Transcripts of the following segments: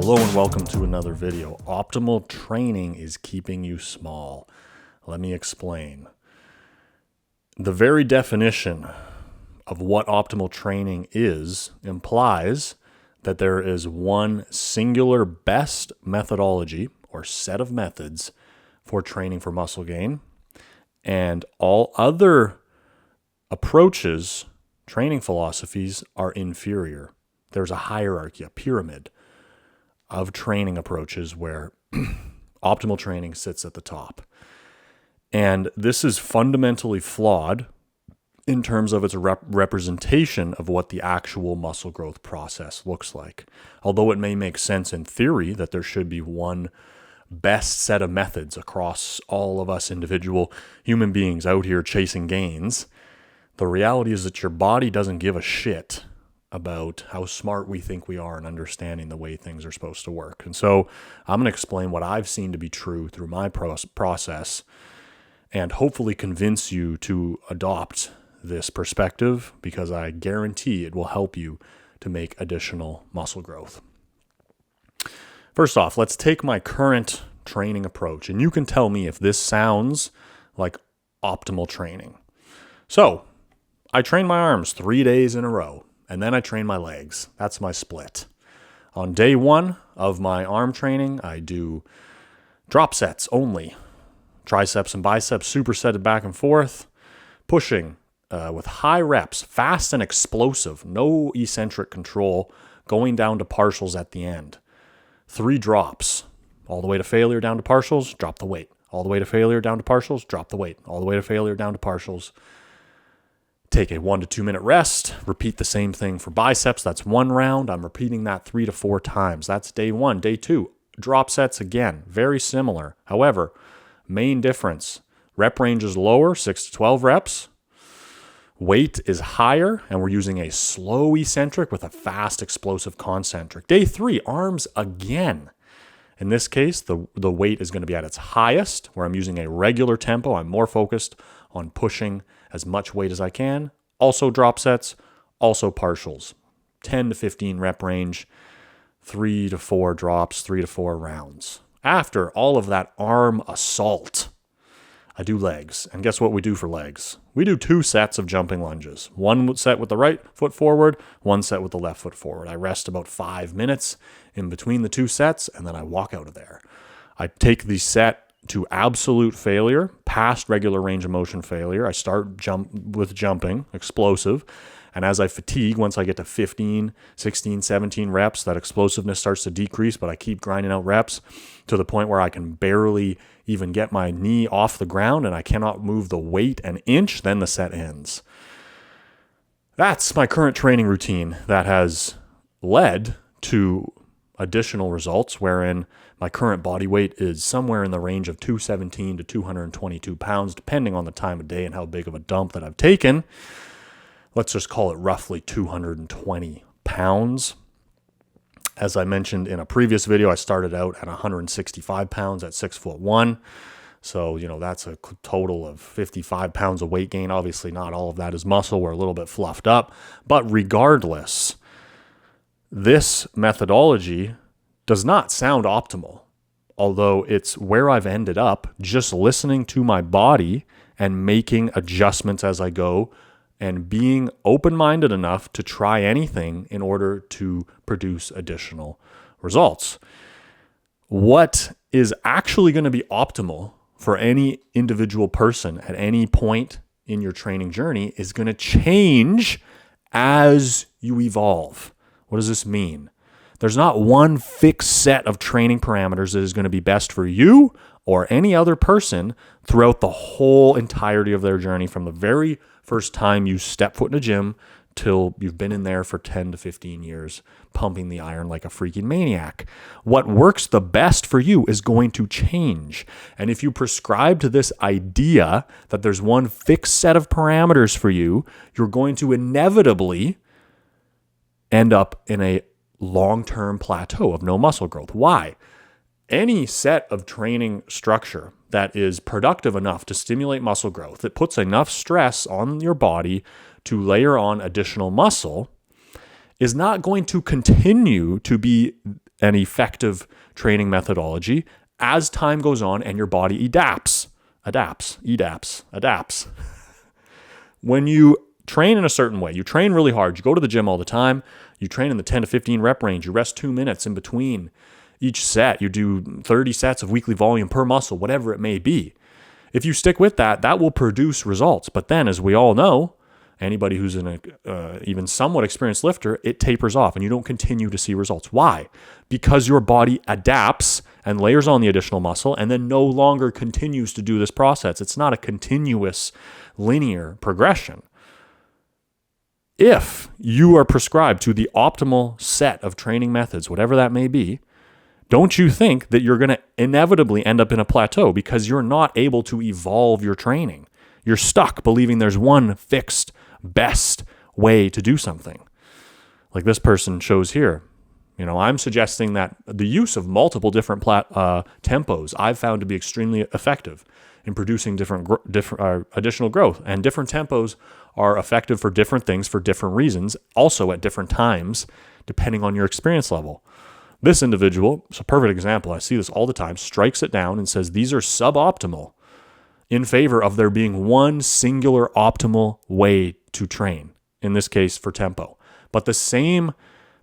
Hello and welcome to another video. Optimal training is keeping you small. Let me explain. The very definition of what optimal training is implies that there is one singular best methodology or set of methods for training for muscle gain, and all other approaches, training philosophies, are inferior. There's a hierarchy, a pyramid of training approaches where optimal training sits at the top. And this is fundamentally flawed in terms of its representation of what the actual muscle growth process looks like. Although it may make sense in theory that there should be one best set of methods across all of us individual human beings out here chasing gains, the reality is that your body doesn't give a shit about how smart we think we are in understanding the way things are supposed to work. And so I'm going to explain what I've seen to be true through my process and hopefully convince you to adopt this perspective, because I guarantee it will help you to make additional muscle growth. First off, let's take my current training approach, and you can tell me if this sounds like optimal training. So I train my arms 3 days in a row, and then I train my legs. That's my split. On day one of my arm training, I do drop sets only. Triceps and biceps supersetted back and forth. Pushing with high reps, fast and explosive. No eccentric control. Going down to partials at the end. 3 drops. All the way to failure, down to partials, drop the weight. All the way to failure, down to partials, drop the weight. All the way to failure, down to partials. Take a 1 to 2 minute rest. Repeat the same thing for biceps. That's 1 round. I'm repeating that 3 to 4 times. That's day 1. Day 2, drop sets again. Very similar. However, main difference, rep range is lower, 6 to 12 reps. Weight is higher, and we're using a slow eccentric with a fast explosive concentric. Day 3, arms again. In this case, the weight is going to be at its highest, where I'm using a regular tempo. I'm more focused on pushing as much weight as I can. Also drop sets, also partials. 10 to 15 rep range, 3 to 4 drops, 3 to 4 rounds. After all of that arm assault, I do legs. And guess what we do for legs? We do 2 sets of jumping lunges. 1 set with the right foot forward, 1 set with the left foot forward. I rest about 5 minutes in between the 2 sets, and then I walk out of there. I take the set to absolute failure, past regular range of motion failure. I start with jumping, explosive. And as I fatigue, once I get to 15, 16, 17 reps, that explosiveness starts to decrease, but I keep grinding out reps to the point where I can barely even get my knee off the ground and I cannot move the weight an inch, then the set ends. That's my current training routine that has led to additional results, wherein my current body weight is somewhere in the range of 217 to 222 pounds, depending on the time of day and how big of a dump that I've taken. Let's just call it roughly 220 pounds. As I mentioned in a previous video, I started out at 165 pounds at 6'1". So, that's a total of 55 pounds of weight gain. Obviously, not all of that is muscle. We're a little bit fluffed up. But regardless, this methodology does not sound optimal, although it's where I've ended up just listening to my body and making adjustments as I go and being open-minded enough to try anything in order to produce additional results. What is actually going to be optimal for any individual person at any point in your training journey is going to change as you evolve. What does this mean? There's not one fixed set of training parameters that is going to be best for you or any other person throughout the whole entirety of their journey, from the very first time you step foot in a gym till you've been in there for 10 to 15 years, pumping the iron like a freaking maniac. What works the best for you is going to change. And if you prescribe to this idea that there's one fixed set of parameters for you, you're going to inevitably end up in a long-term plateau of no muscle growth. Why? Any set of training structure that is productive enough to stimulate muscle growth, that puts enough stress on your body to layer on additional muscle, is not going to continue to be an effective training methodology as time goes on and your body adapts. When you train in a certain way, you train really hard, you go to the gym all the time, you train in the 10 to 15 rep range, you rest 2 minutes in between each set, you do 30 sets of weekly volume per muscle, whatever it may be. If you stick with that, that will produce results. But then, as we all know, anybody who's an even somewhat experienced lifter, it tapers off and you don't continue to see results. Why? Because your body adapts and layers on the additional muscle and then no longer continues to do this process. It's not a continuous linear progression. If you are prescribed to the optimal set of training methods, whatever that may be, don't you think that you're going to inevitably end up in a plateau because you're not able to evolve your training? You're stuck believing there's one fixed, best way to do something. Like this person shows here. I'm suggesting that the use of multiple different tempos I've found to be extremely effective in producing different additional growth. And different tempos are effective for different things for different reasons, also at different times, depending on your experience level. This individual, it's a perfect example, I see this all the time, strikes it down and says these are suboptimal in favor of there being one singular optimal way to train, in this case for tempo. But the same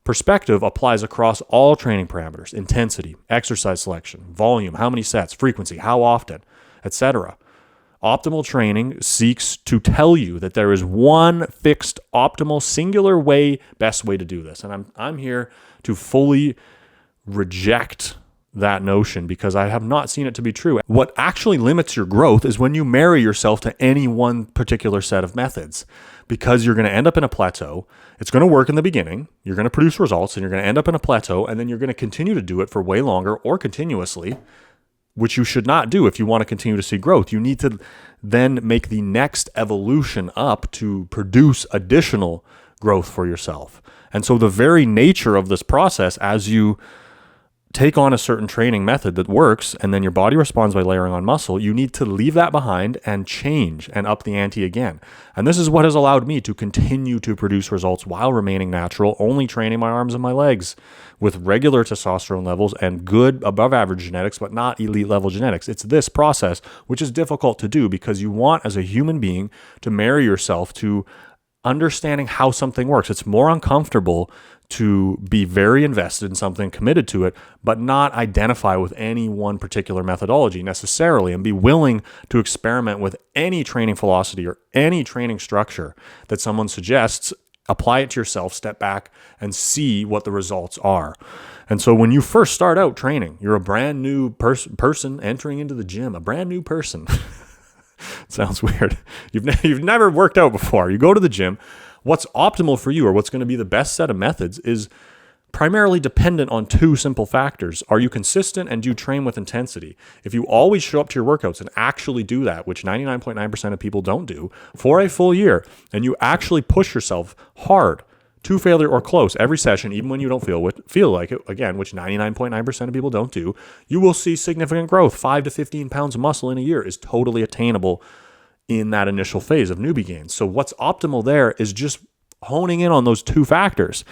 perspective applies across all training parameters: intensity, exercise selection, volume, how many sets, frequency, how often, etc. Optimal training seeks to tell you that there is one fixed, optimal, singular way, best way to do this. And I'm here to fully reject that notion because I have not seen it to be true. What actually limits your growth is when you marry yourself to any one particular set of methods, because you're going to end up in a plateau. It's going to work in the beginning. You're going to produce results and you're going to end up in a plateau, and then you're going to continue to do it for way longer or continuously, which you should not do if you want to continue to see growth. You need to then make the next evolution up to produce additional growth for yourself. And so the very nature of this process, as you take on a certain training method that works and then your body responds by layering on muscle, you need to leave that behind and change and up the ante again. And this is what has allowed me to continue to produce results while remaining natural, only training my arms and my legs with regular testosterone levels and good above average genetics, but not elite level genetics. It's this process, which is difficult to do because you want, as a human being, to marry yourself to understanding how something works. It's more uncomfortable to be very invested in something, committed to it, but not identify with any one particular methodology necessarily, and be willing to experiment with any training philosophy or any training structure that someone suggests, apply it to yourself, step back, and see what the results are. And so when you first start out training, you're a brand new person entering into the gym, a brand new person. Sounds weird. You've never worked out before. You go to the gym. What's optimal for you, or what's going to be the best set of methods, is primarily dependent on two simple factors. Are you consistent, and do you train with intensity? If you always show up to your workouts and actually do that, which 99.9% of people don't do, for a full year, and you actually push yourself hard to failure or close every session, even when you don't feel like it, again, which 99.9% of people don't do, you will see significant growth. 5 to 15 pounds of muscle in a year is totally attainable in that initial phase of newbie gains. So what's optimal there is just honing in on those two factors.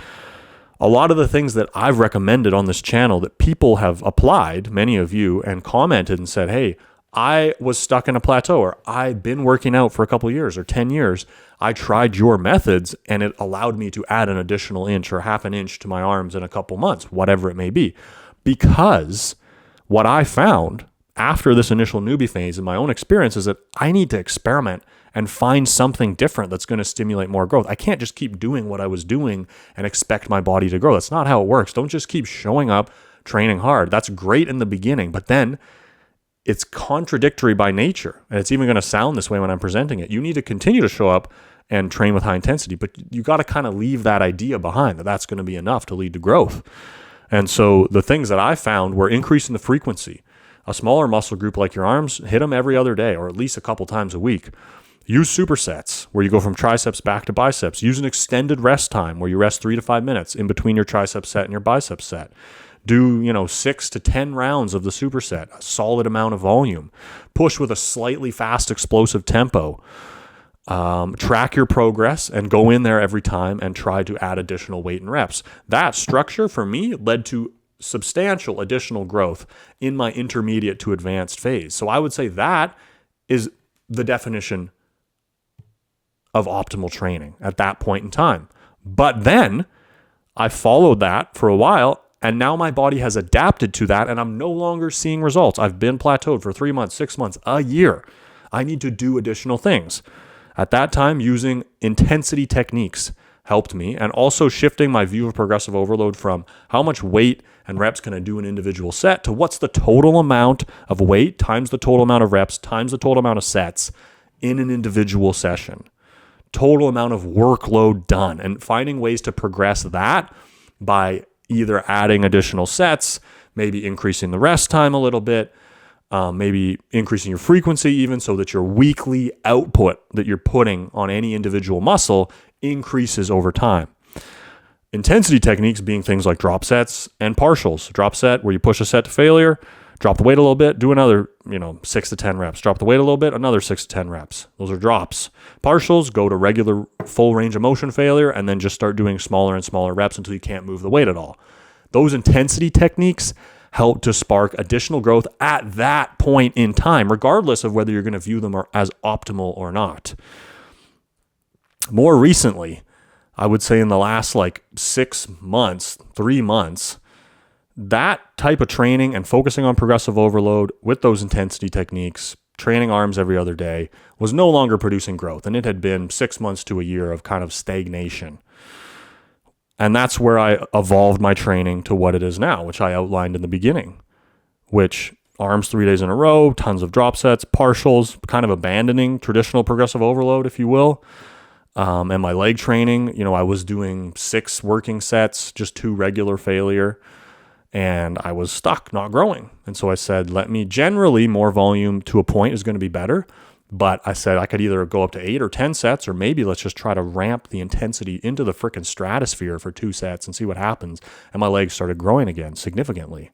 A lot of the things that I've recommended on this channel that people have applied, many of you, and commented and said, hey, I was stuck in a plateau, or I've been working out for a couple of years or 10 years. I tried your methods and it allowed me to add an additional inch or half an inch to my arms in a couple months, whatever it may be. Because what I found after this initial newbie phase in my own experience is that I need to experiment and find something different that's going to stimulate more growth. I can't just keep doing what I was doing and expect my body to grow. That's not how it works. Don't just keep showing up, training hard. That's great in the beginning, but then it's contradictory by nature. And it's even going to sound this way when I'm presenting it. You need to continue to show up and train with high intensity, but you got to kind of leave that idea behind that that's going to be enough to lead to growth. And so the things that I found were increasing the frequency. A smaller muscle group like your arms, hit them every other day or at least a couple times a week. Use supersets where you go from triceps back to biceps. Use an extended rest time where you rest 3 to 5 minutes in between your tricep set and your bicep set. Do 6 to 10 rounds of the superset, a solid amount of volume. Push with a slightly fast, explosive tempo. Track your progress and go in there every time and try to add additional weight and reps. That structure for me led to substantial additional growth in my intermediate to advanced phase. So I would say that is the definition of optimal training at that point in time. But then I followed that for a while, and now my body has adapted to that, and I'm no longer seeing results. I've been plateaued for 3 months, 6 months, a year. I need to do additional things. At that time, using intensity techniques helped me, and also shifting my view of progressive overload from how much weight and reps can I do an individual set to what's the total amount of weight times the total amount of reps times the total amount of sets in an individual session. Total amount of workload done, and finding ways to progress that by either adding additional sets, maybe increasing the rest time a little bit, maybe increasing your frequency even, so that your weekly output that you're putting on any individual muscle increases over time. Intensity techniques being things like drop sets and partials. Drop set where you push a set to failure, drop the weight a little bit, do another 6 to 10 reps. Drop the weight a little bit, another 6 to 10 reps. Those are drops. Partials, go to regular full range of motion failure, and then just start doing smaller and smaller reps until you can't move the weight at all. Those intensity techniques help to spark additional growth at that point in time, regardless of whether you're going to view them as optimal or not. More recently, I would say in the last 6 months, 3 months, that type of training and focusing on progressive overload with those intensity techniques, training arms every other day, was no longer producing growth. And it had been 6 months to a year of kind of stagnation. And that's where I evolved my training to what it is now, which I outlined in the beginning, which arms 3 days in a row, tons of drop sets, partials, kind of abandoning traditional progressive overload, if you will. And my leg training, I was doing 6 working sets, just 2 regular failure. And I was stuck, not growing. And so I said, generally more volume to a point is going to be better. But I said I could either go up to 8 or 10 sets, or maybe let's just try to ramp the intensity into the freaking stratosphere for 2 sets and see what happens. And my legs started growing again significantly.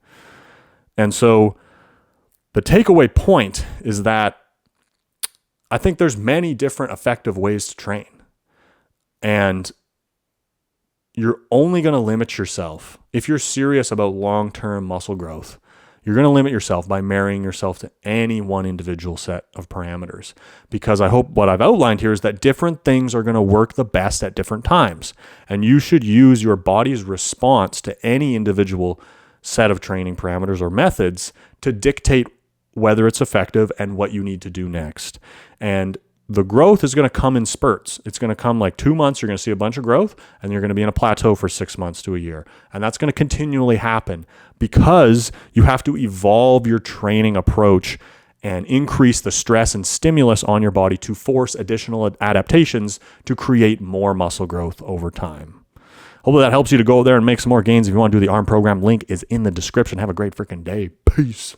And so the takeaway point is that I think there's many different effective ways to train. And you're only going to limit yourself if you're serious about long-term muscle growth. You're going to limit yourself by marrying yourself to any one individual set of parameters, because I hope what I've outlined here is that different things are going to work the best at different times, and you should use your body's response to any individual set of training parameters or methods to dictate whether it's effective and what you need to do next. And the growth is going to come in spurts. It's going to come 2 months, you're going to see a bunch of growth, and you're going to be in a plateau for 6 months to a year. And that's going to continually happen because you have to evolve your training approach and increase the stress and stimulus on your body to force additional adaptations to create more muscle growth over time. Hopefully that helps you to go there and make some more gains. If you want to do the ARM program, link is in the description. Have a great freaking day. Peace.